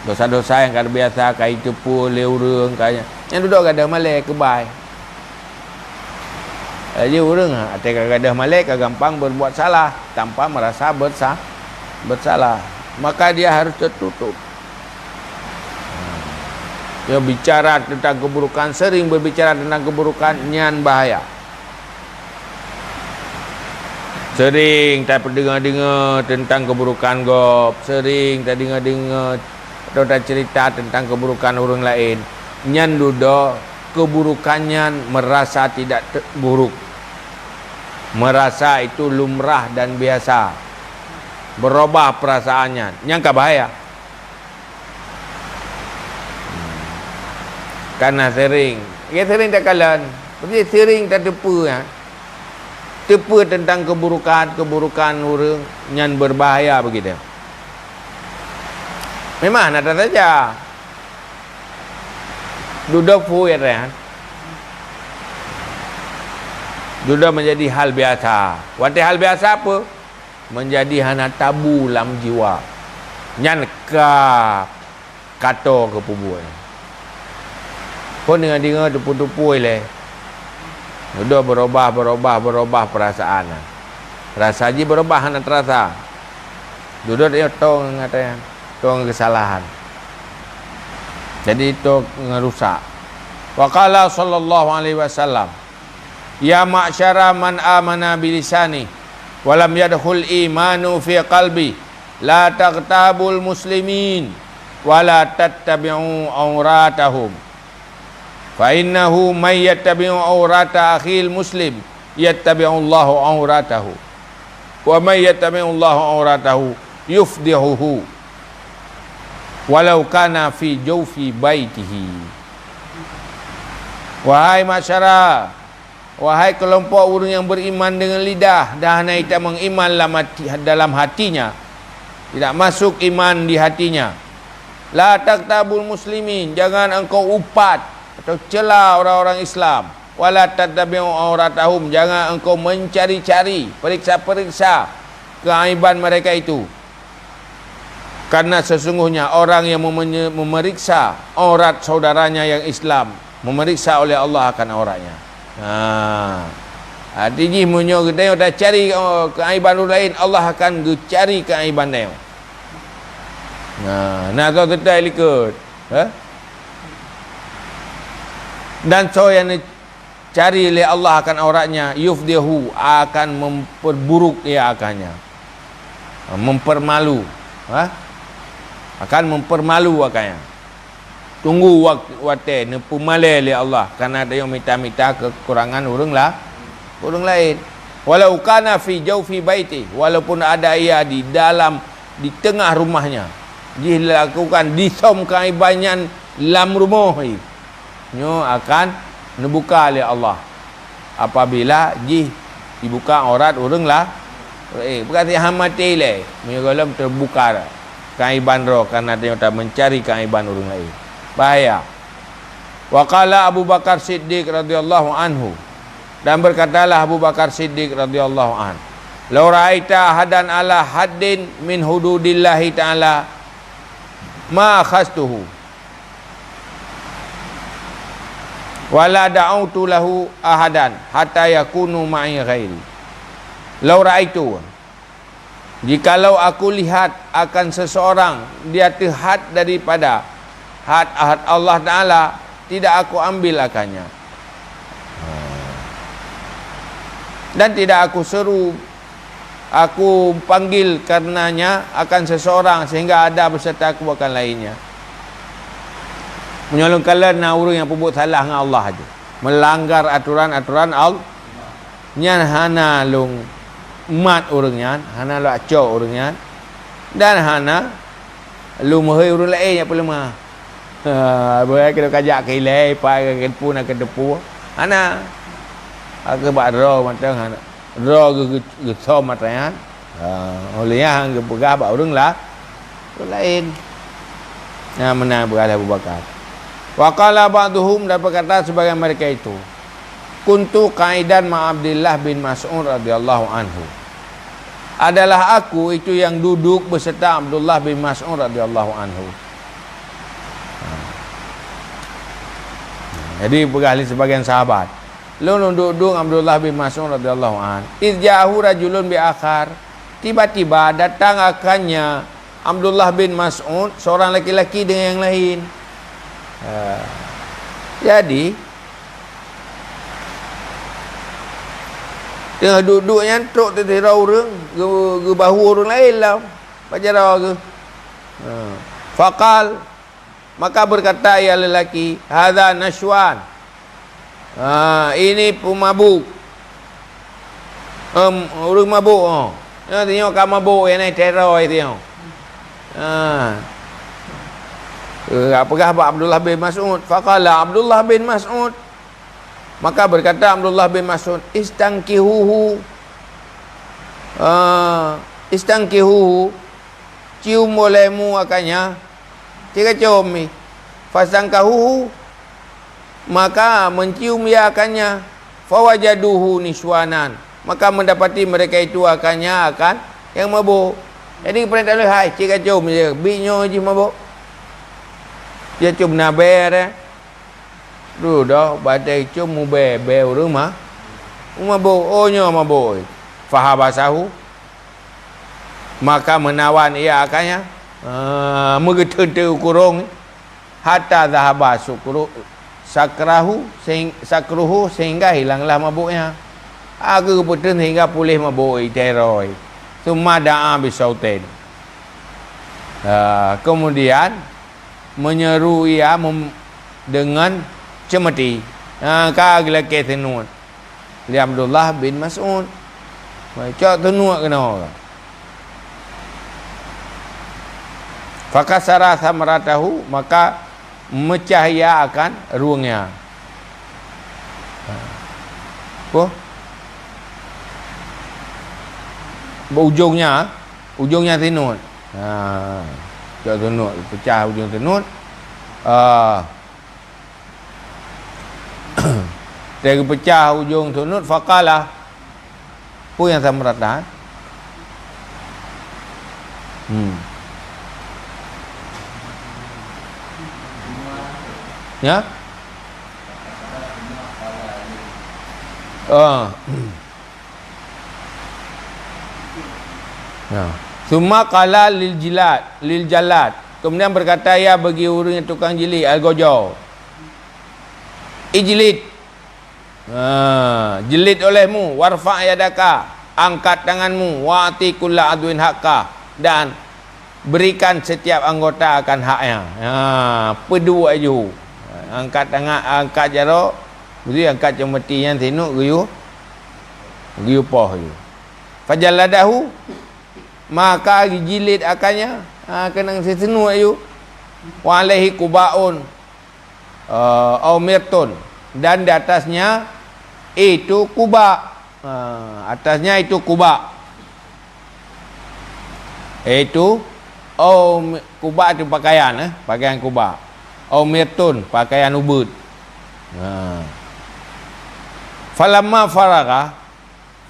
dosa-dosa yang kada biasa kai tepu leurang kaya yang duduk kada malai kebai aja urang ate kada malai gampang berbuat salah tanpa merasa bersalah, maka dia harus tertutup. Dia bicara tentang keburukan, sering berbicara tentang keburukan, nyan bahaya. Sering tak dengar-dengar tentang keburukan gop, sering tak dengar-dengar atau tak cerita tentang keburukan orang lain. Nyan duduk keburukannya merasa tidak buruk. merasa itu lumrah dan biasa, berubah perasaannya, nyangka bahaya. Karena sering tak kalan, tapi sering tak tepa tentang keburukan orang yang berbahaya begitu. Memang ada saja duduk fuir ya. Duduk menjadi hal biasa. Waktu hal biasa apa? Menjadi hana tabu dalam jiwa. Nyan kata ke pubuan. Kau dengar tupu-tupu le. Duduk berubah perasaan. Rasa je berubah hana terasa. Duduk dia tong katanya, tong kesalahan. Jadi itu ngerusak. Wa qala sallallahu alaihi wasallam, ya ma'syara man amana bilisani wa lam yadkhul imanu fi qalbi la taqtabul muslimin wa la tattabi'u auratahum fa innahu may yattabi'u aurata akhil muslim yattabi'u Allahu auratahu wa may yattabi'u Allahu auratahu yufdihuhu walau kana fi jawfi baitihi. Wahai masyarakat, wahai kelompok orang yang beriman dengan lidah dan tidak mengiman dalam hatinya, tidak masuk iman di hatinya, la taktabul muslimin, jangan engkau upat atau cela orang-orang Islam, wala tattabi'u auratahum, jangan engkau mencari-cari, periksa-periksa keaiban mereka itu. Karena sesungguhnya orang yang memeriksa aurat saudaranya yang Islam, memeriksa oleh Allah akan auratnya. Artinya munyo kita dah cari keaiban orang lain, Allah akan cari keaiban dia. Nah tahu tetap ikut. Dan so yang cari oleh Allah akan auratnya, yufdihu, akan memperburuk ia akannya, mempermalu. Akan mempermalu akannya. Tunggu waktu ni pumalai oleh Allah karena ada yang minta kekurangan orang lain. Walau kana fi jawfi baiti, walaupun ada ia di tengah rumahnya, dilakukan disom kaibanyan dalam rumah nyo akan dibuka oleh Allah apabila dibuka aurat orang berkata hamati le mengalam terbuka kaiban roh karena dia tak mencari kaiban orang lain. Bahaya. Wa qala Abu Bakar Siddiq radhiyallahu anhu, dan berkatalah Abu Bakar Siddiq radhiyallahu an, law ra'aita hadan ala haddin min hududillahi ta'ala ma khastuhu wala da'utu lahu ahadan hatta yakunu ma'i ghairi. Law ra'aitu, jikalau aku lihat akan seseorang dia terhad daripada had Allah Ta'ala, tidak aku ambil akannya, dan tidak aku seru, aku panggil karenanya akan seseorang sehingga ada beserta aku akan lainnya. Menyolong kalian orang yang perbuat salah dengan Allah aja, melanggar aturan-aturan Allah, nyan hana long mat orangnya, hana lo acau orangnya, dan hana lu mahai orang lain yang pelema. Boleh kita kajak ke ilai, pai ke pun ke depu. Hana aku bak ro matang hana. Ro ke som matang. Oleh yang ke pegah bak orang lain. Nah menang berkata Abu Bakar. Wa qala ba'duhum, dan berkata sebagian mereka itu, kuntu qaidan ma Abdullah bin Mas'ud radhiyallahu anhu, adalah aku itu yang duduk beserta Abdullah bin Mas'ud radhiyallahu anhu. Jadi berkali sebagian sahabat, lu duduk Abdullah bin Mas'ud radhiyallahu anhu, izjahu rajulun bi akhar, tiba-tiba datang akannya Abdullah bin Mas'ud seorang laki-laki dengan yang lain. Jadi tengah duduknya truk tertera orang ke bahu orang lain lah pacara ke. Faqal, maka berkata ia lelaki, hadza nashwan, ini pemabuk. Orang mabuk tengok kat mabuk yang naik teror tengok. Apakah Abdullah bin Mas'ud? Faqala Abdullah bin Mas'ud, maka berkata Abdullah bin Mas'ud, istangkihuhu, cium olehmu akannya, jika cium ni, fasangkahuhu, maka mencium ia akannya, fawajaduhu niswanan, maka mendapati mereka itu akannya akan yang mabuk. Jadi pernah tak boleh, hai jika cium je, binyo je mabuk. Dia cium naber tu dah badai cium mube rumah mabuk, nyo mabuk. Fahabasahu, maka menawan ia akannya, mengetente kurung hatta zahaba sakruhu sehingga hilanglah mabuknya. Aku keputusan hingga pulih mabuk teroi. Summa da'a bisautin. Kemudian menyeru ia dengan cemeti. Kagila ke tenut. Li Abdullah bin Mas'ud. Macam tenut kena. Fakasara samratahu, maka mecah ia akan ruangnya. Ujungnya tenut. Cak tenut, pecah ujung tenut. Dari pecah ujung tenut, faqala, apa yang samrata? Ya? Summa qala lil jalad. Kemudian berkata ya bagi orang yang tukang jilid, al-gojo, ijlid, jilid olehmu, warfa' yadaka, angkat tanganmu, wa'ati kulla adwin haqqa, dan berikan setiap anggota akan haknya. Pedu aju, angkat tangan, angkat jarak, betul, angkat cemeti yang tenuk guyu poh ju. Fajalladahu, maka jilid akannya, kena sesenu ayu, wa alaihi kubaun au mirtun, dan di atasnya itu kuba, atasnya itu kuba, itu kuba itu pakaian, pakaian kuba, au mirtun, pakaian ubud. Falamma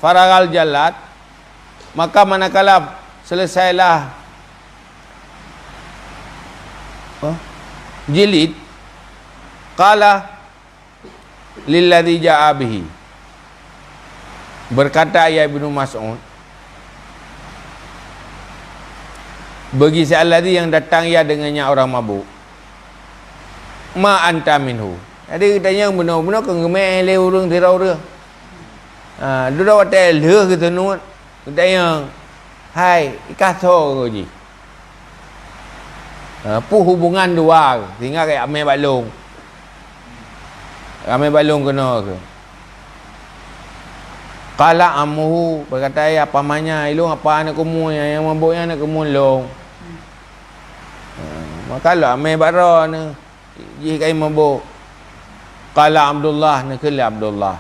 faragal jalad, maka manakala selesailah jilid, qala lilladzi ja'a bihi, berkata ya Ibnu Mas'ud bagi si alladzi yang datang ya dengannya orang mabuk, ma anta minhu. Jadi katanya benar-benar kengemeh le urang tirau-urang. Duduk hotel leh kita nuat. Katanya, hai, ikaso je. Pu hubungan dua, tinggal kayak ame balung. Ame balung kena ke. Qala amuhu, berkata ya pamannya, ilung apa anak kamu yang mabuknya anak kamu long. Maka lah ame bara ni, ji kai mabuk. Qala Abdullah, nakil Abdullah,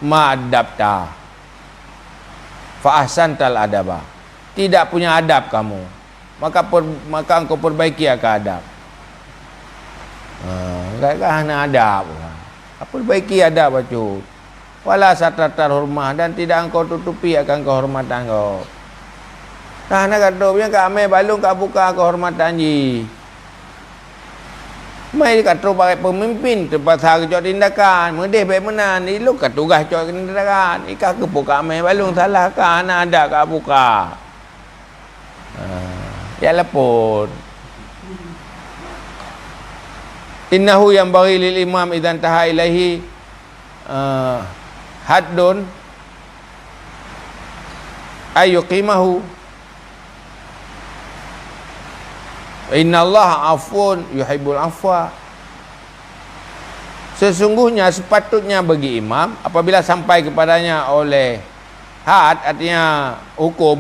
ma adabta fa ahsantal adaba, tidak punya adab kamu, maka engkau perbaiki akan adab. Kan adab, perbaiki adab bacu. Wala satratar hormah, dan tidak engkau tutupi akan kehormatan kau. Nah nak kata punya kami balung kau buka kehormatan ji. Mai kata pakai pemimpin terpaksa kejot tindakan, medeh baik menan, ni lu kat tugas kejot tindakan. Ika ke buka mai balung salah kan ada kau buka. Ya lepon. Innahu yang bagi lil imam idan taha ilaihi haddun ayyuqimahu. Inna Allah afun yuhibbul afwa. Sesungguhnya sepatutnya bagi imam apabila sampai kepadanya oleh Had artinya hukum,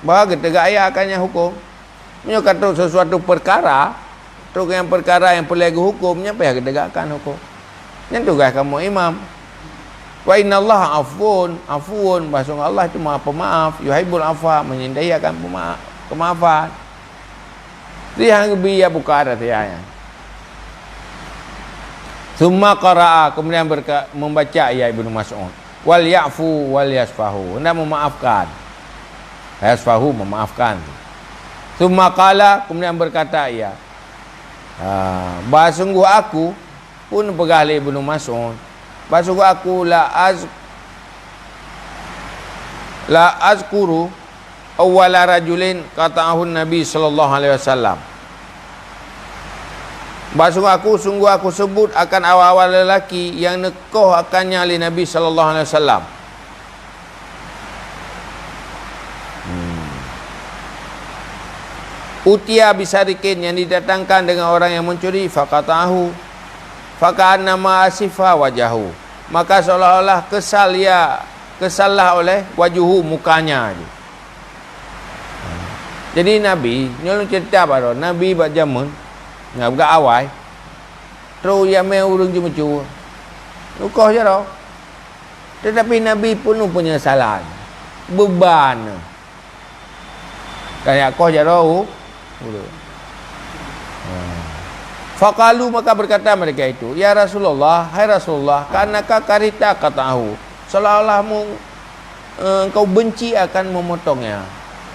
bahawa tegak ayat akannya hukum. Punya kata sesuatu perkara, tu yang perkara yang perlu hukumnya payah tegakkan hukum. Yang tugas kamu imam. Wa innallaha afuun, bahasa Allah itu Maha Pemaaf, yuhibbul afwa, menyintai akan kemaafan. Dia yang biya buka ada tiaya. Summa qara'a, kemudian membaca ayat Ibnu Mas'ud. Wal ya'fu wal yasfahu, hendak memaafkan. Yasfahu, memaafkan. Summa qala, kemudian berkata ia, sungguh aku pun pegali Ibnu Mas'ud, sungguh aku la azkuru awwala rajulin kata'ahun Nabi sallallahu alaihi wasallam. Sungguh aku sebut akan awal-awal lelaki yang nekoh akannya oleh Nabi sallallahu alaihi wasallam. Utia bisarikin, yang didatangkan dengan orang yang mencuri, faqatahu faka'annama asifa wajahu, maka seolah-olah kesallah oleh wajuhu, mukanya. Jadi Nabi nyolong cerita pada Nabi buat jamun ngab awai terus yang mai urung jemu lukoh je dah, tetapi Nabi penuh penyesalan, beban kayak koh je dah. Faqalu, maka berkata mereka itu, ya Rasulullah, hai Rasulullah, kanaka karita katahu, seolah-olah engkau benci akan memotongnya.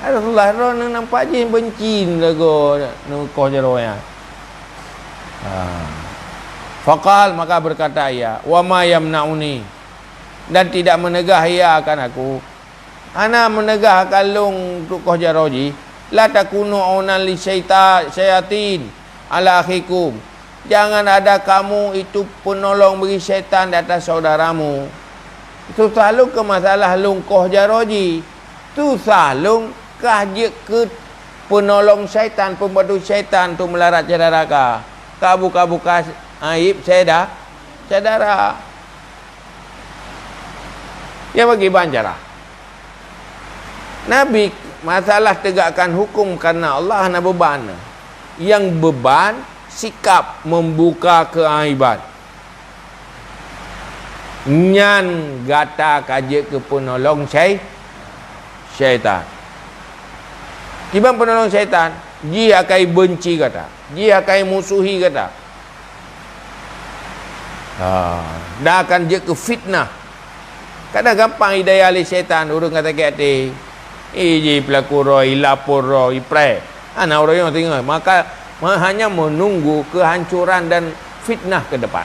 Hai Rasulullah, orang nampak je benci lagu koh jeronya. Faqal, maka berkata ia, wa ma yamnauni, dan tidak menegah ia akan aku, ana menegah kalung untuk koh jeroji, la takunu aunan li syayatin ala akhikum, jangan ada kamu itu penolong bagi syaitan di atas saudaramu. Itu selalu ke masalah lungkoh jaroji, tu selalu kahje ke penolong syaitan, pembantu syaitan tu melarat saudara ka buka-buka aib saudara. Ya bagi bancara Nabi masalah tegakkan hukum karena Allah na beban. Yang beban sikap membuka keaiban. Nyan gata kaje ke penolong syaitan. Tiba penolong syaitan, dia akan benci kata, dia akan musuhi kata. Dah akan je ke fitnah. Kadang gampang hidayah oleh syaitan, orang kata kata, ji pelaku roi, lapor roi, pre. Anak orang yang tengok, maka hanya menunggu kehancuran dan fitnah ke depan.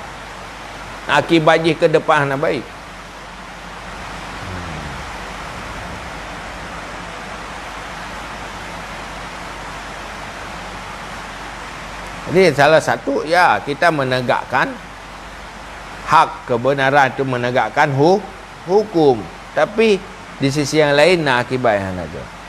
Akibatnya ke depan nak baik. Jadi salah satu ya kita menegakkan hak, kebenaran itu menegakkan hukum. Tapi di sisi yang lain nak akibat yang ada.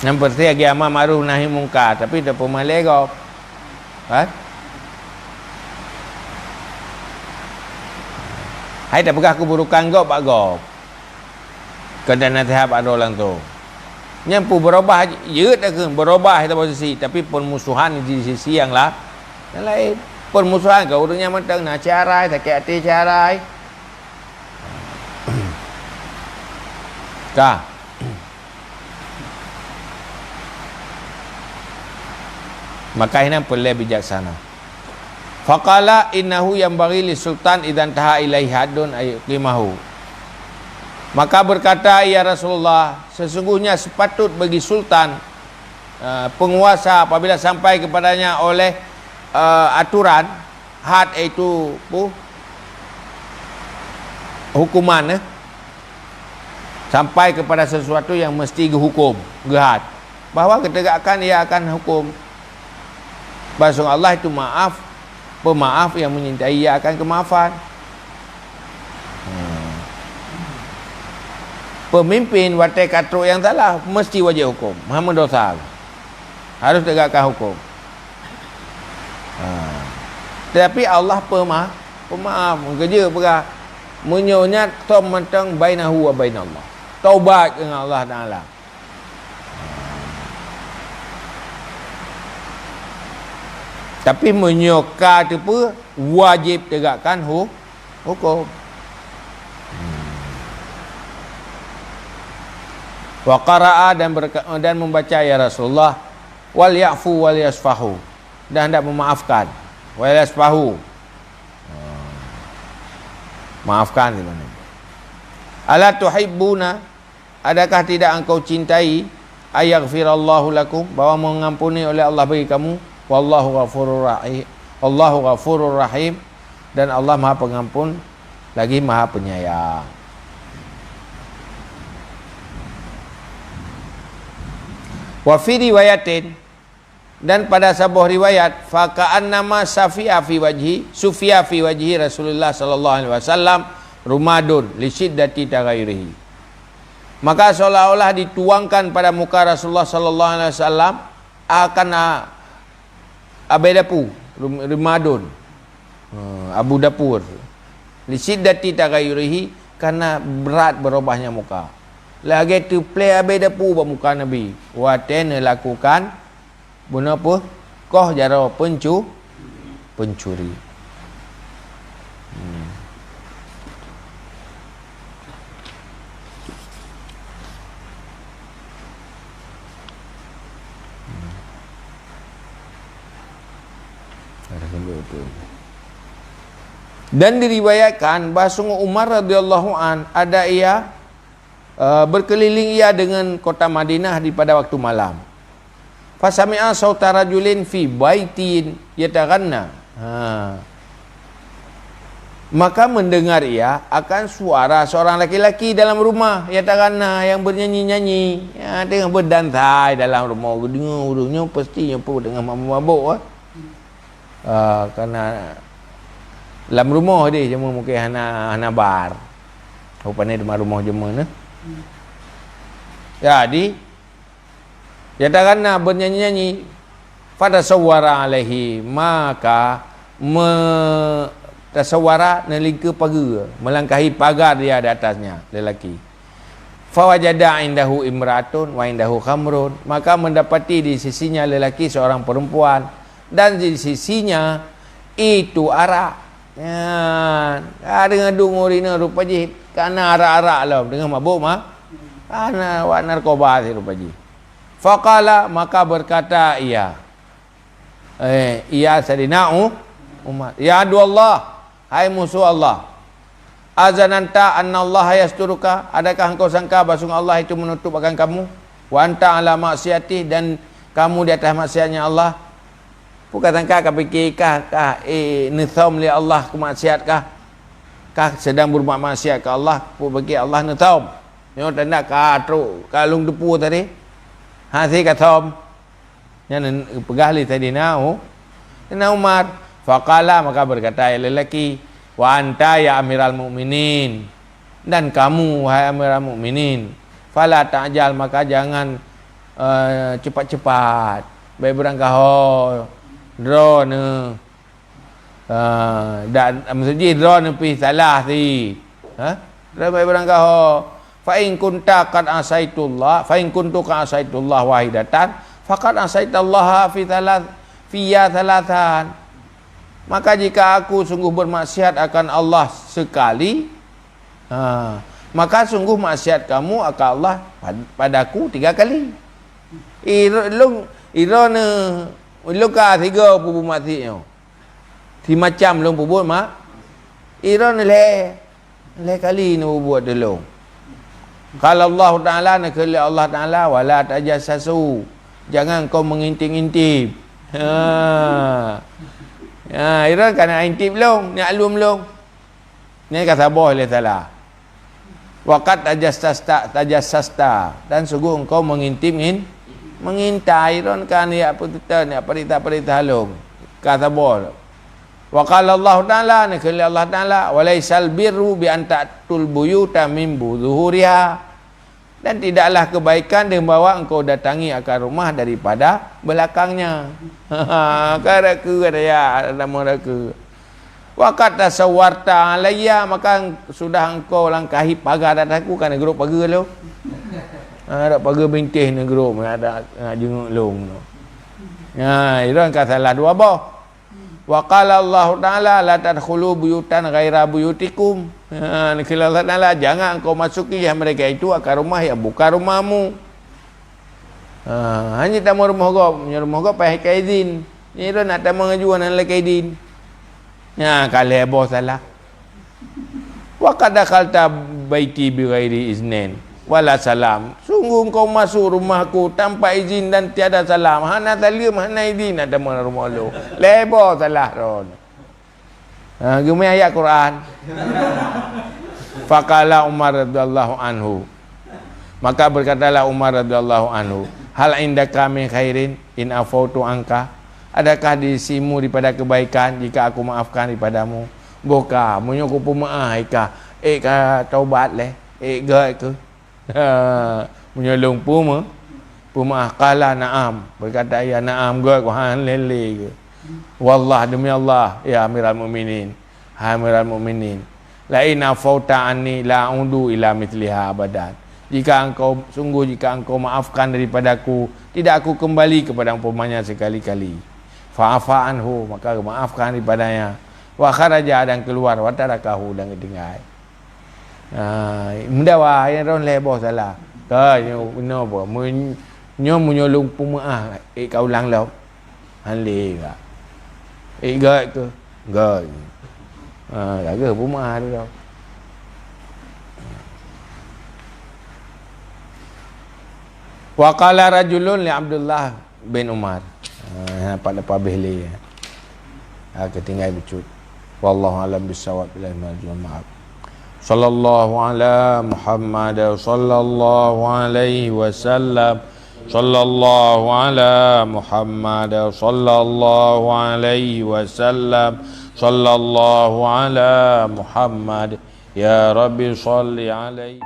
Yang penting lagi amal ma'ruf nahi mungkar, tapi dah pemalai kau. Hai dah pegah keburukan kau pak kau. Kena nasihat ada orang tu. Yang pun berubah je dah ke berubah kita posisi, tapi permusuhan di sisi yang lain. Permusuhan kau orangnya mentang nak carai, tak kaya hati carai. Kah? Maka ini perlu bijaksana. Faqala innahu yanbaghi li sultan idan taha ilaihi hadun ayuqimahu. Maka berkata ya Rasulullah, sesungguhnya sepatut bagi sultan, penguasa, apabila sampai kepadanya oleh aturan had, itu hukuman, sampai kepada sesuatu yang mesti dihukum, had, bahawa ketegakkan ia akan hukum. Bahasa Allah itu pemaaf yang menyintai ia akan kemaafan. Pemimpin watai katruk yang salah mesti wajib hukum, Muhammad dosa. Harus tegakkan hukum. Tapi Allah pemaaf, kerja perkara menyonyat mentang bainahu wa bainallah. Taubat dengan Allah Taala. Tapi menyoka tu pun wajib tegakkan hukum. Wa qara'a dan membaca ya Rasulullah wal ya'fu wal yasfahu, dan hendak memaafkan. Wal yasfahu, maafkan di mana. Ala tuhibbuna, adakah tidak engkau cintai ayaghfirallahu lakum, bahwa mengampuni oleh Allah bagi kamu. Wallahu ghafurur rahim, Allahu ghafurur rahim, dan Allah Maha Pengampun lagi Maha Penyayang. Wa fi riwayatin, dan pada sebuah riwayat, fa ka'annama sufia fi wajhi Rasulullah sallallahu alaihi wasallam rumadun li syiddati taghayyurihi. Maka seolah-olah dituangkan pada muka Rasulullah sallallahu alaihi wasallam akan abai dapur, rumadun, abu dapur, li syiddati taghayyurihi, karena berat berubahnya muka. Lagi tu play abai dapur muka Nabi. Wa tena lakukan guna apa? Koh jara pencuri. Dan diriwayatkan bahawa Umar radhiyallahu an ada ia berkeliling ia dengan kota Madinah pada waktu malam. Fasami'a sauta rajulin fi baitin yataghanna. Maka mendengar ia akan suara seorang laki-laki dalam rumah yataghanna, yang bernyanyi-nyanyi, tengah berdantai dalam rumah. Dengar urungnya pastinya pun dengan mabuk. Kerana dalam rumah dia cuma mungkin hana bar. Rupanya di rumah jema ni. Jadi yataghanna, bernyanyi-nyanyi, pada sawara alaihi, maka tasawara nelingka pagar, melangkahi pagar dia di atasnya lelaki. Fawajada indahu imratun wa indahu khamrun, maka mendapati di sisinya lelaki seorang perempuan, dan di sisinya itu arak. Dengan dungurina rupanya karena arak-arak lah, dengan mabuk karena wak narkoba si rupanya. Faqala, maka berkata ia Sayyidina Umar, ya adu Allah, hai musuh Allah, azananta anna Allah yasturuka, adakah engkau sangka bahwa Allah itu menutup akan kamu, wa anta ala maksiatih, dan kamu di atas maksiatnya Allah. Bukan sangka kau fikirkah nitham li Allah kemaksiatkah, kah sedang berbuat maksiat ke Allah, bagi Allah nitham. Nyo tanda ka truk kalung depu tadi. Hasi kathom. Yang pegahli tadi nau. Umar faqala, maka berkata lelaki, wa anta ya amiral mukminin, dan kamu wahai amiral mukminin, fala ta'jal, maka jangan cepat-cepat. Baik berangkah drone dan maksudnya drone pi salah si. Baik berangkah fa in kunta qad asaitullah, fa in kuntu qad asaitullah wahidatan faqad asaitallaha fi thalathan. Maka jika aku sungguh bermaksiat akan Allah sekali, maka sungguh maksiat kamu akan Allah padaku 3 kali. Irona luka 3 pupu matinya. Ti macam long pupu mak. Irona le kali ni buat dulu. Kalau Allah Ta'ala nak kali Allah Ta'ala wala tajassasu, jangan kau mengintip-intip. Ira kana intip long, nak alum long. Ni kata boleh salah. Waqat tajassasta, dan sungguh engkau mengintai ron kan ya pututan ya perintah long. Kata boleh. Wa qala Allah Ta'ala, nak kali Allah Ta'ala walaisal birru bi an ta'tul buyuta min zuhuriha, Dan tidaklah kebaikan dia membawa engkau datangi akan rumah daripada belakangnya. Karaka ada ya, ada mereka. Wa kata sawarta alayya, maka sudah engkau langkahi pagar atasku, kerana geruk pagar lu. Ada pagar bintih ni geruk, ada jenguk long tu. Ya, itu kan salah dua bah. Wa qala Allah Ta'ala la tadkhulu buyutan ghaira buyutikum. Kalau Allah Ta'ala, jangan kau masuki yang mereka itu akan rumah yang bukan rumahmu. Hanya tamu rumah kau, punya rumah kau payah kaidin. Ni tu nak tamu ngajuan nak kaidin. Ya, kalau heboh salah. Wa qad dakhalta baiti bi ghairi iznin wala salam. Sungguh kau masuk rumahku tanpa izin dan tiada salam. Hana salim, hana izin ada mana rumah lu. Lebo salah ron. Gumi ayat Quran. Faqala Umar radhiyallahu anhu. Maka berkatalah Umar radhiyallahu anhu, hal indaka min khairin in afautu anka? Adakah di sisimu daripada kebaikan jika aku maafkan daripadmu? Boka, munyo ku pemaah ka. Ka taubat leh. Gai ke? Menyolong pemaah kala na'am. Berkata ya na'am gai ku han lele ke. Wallah demi Allah ya Amiral Mukminin, hai Amiral Mukminin, la inna fauta anni la undu ila mithliha abadan. Jika engkau maafkan daripadaku, tidak aku kembali kepada umpamanya sekali-kali. Fa'afa anhu, maka maafkan daripadanya. Wa kharaja, dan keluar, wa tarakahu, dan ketinggal. Mudah wah yang ron leboh salah. Nyo apa? Nyo menyolong pemaah kau ulang lau. Han ka. Gai ke? Gai. Jaga rumah tu tau. Wa qala rajulun li Abdullah bin Umar. Nampak lepas behli. Ketinggal becut. Wallahu alam bisawab, billahi minal maaf. Sallallahu ala Muhammad sallallahu alaihi wasallam. Sallallahu ala Muhammad sallallahu alaihi wasallam. Sallallahu ala Muhammad. Ya Rabbi salli alaihi.